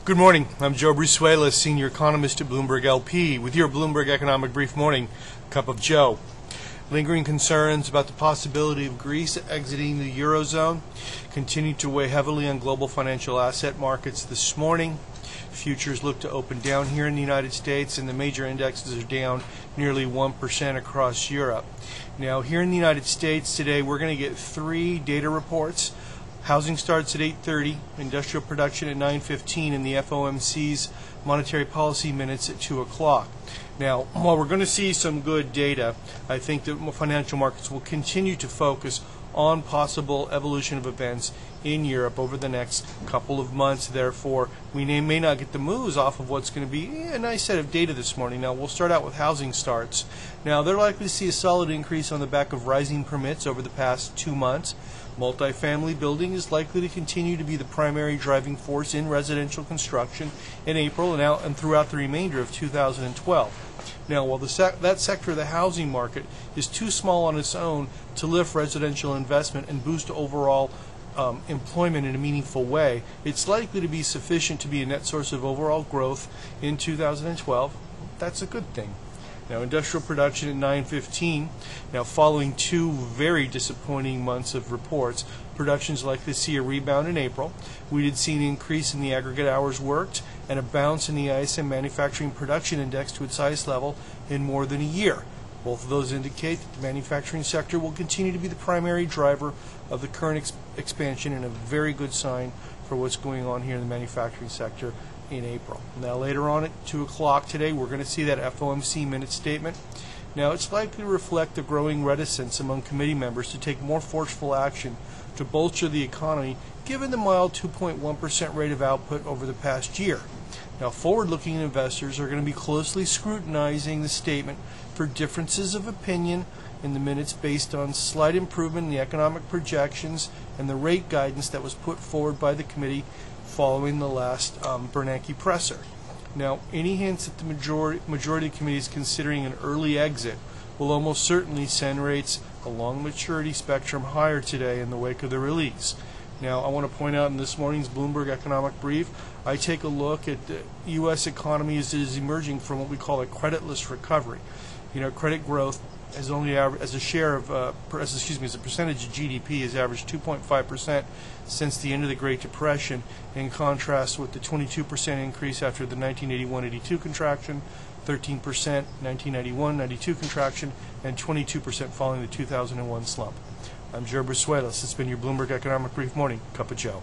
Good morning. I'm Joe Brusuela, Senior Economist at Bloomberg LP, with your Bloomberg Economic Brief Morning Cup of Joe. Lingering concerns about the possibility of Greece exiting the Eurozone continue to weigh heavily on global financial asset markets this morning. Futures look to open down here in the United States, and the major indexes are down nearly 1% across Europe. Now, here in the United States today, we're going to get three data reports. Housing starts at 8:30, industrial production at 9:15, and the FOMC's monetary policy minutes at 2 o'clock. Now, while we're going to see some good data, I think that financial markets will continue to focus on possible evolution of events in Europe over the next couple of months. Therefore, we may not get the moves off of what's going to be a nice set of data this morning. Now, we'll start out with housing starts. Now, they're likely to see a solid increase on the back of rising permits over the past 2 months. Multifamily building is likely to continue to be the primary driving force in residential construction in April and throughout the remainder of 2012. Now, while that sector of the housing market is too small on its own to lift residential investment and boost overall employment in a meaningful way, it's likely to be sufficient to be a net source of overall growth in 2012. That's a good thing. Now, industrial production at 9:15. Now, following two very disappointing months of reports, production is likely to see a rebound in April. We did see an increase in the aggregate hours worked and a bounce in the ISM Manufacturing Production Index to its highest level in more than a year. Both of those indicate that the manufacturing sector will continue to be the primary driver of the current expansion, and a very good sign for what's going on here in the manufacturing sector in April. Now, later on at 2 o'clock today, we're going to see that FOMC minute statement. Now, it's likely to reflect the growing reticence among committee members to take more forceful action to bolster the economy, given the mild 2.1% rate of output over the past year. Now, forward-looking investors are going to be closely scrutinizing the statement for differences of opinion in the minutes based on slight improvement in the economic projections and the rate guidance that was put forward by the committee following the last Bernanke presser. Now, any hints that the majority of the committee is considering an early exit will almost certainly send rates along the maturity spectrum higher today in the wake of the release. Now, I want to point out in this morning's Bloomberg Economic Brief, I take a look at the U.S. economy as it is emerging from what we call a creditless recovery. Credit growth has only as a share of as a percentage of GDP has averaged 2.5% since the end of the Great Depression, in contrast with the 22% increase after the 1981-82 contraction, 13% 1991-92 contraction, and 22% following the 2001 slump. I'm Joe Brusuela. This has been your Bloomberg Economic Brief Morning Cup of Joe.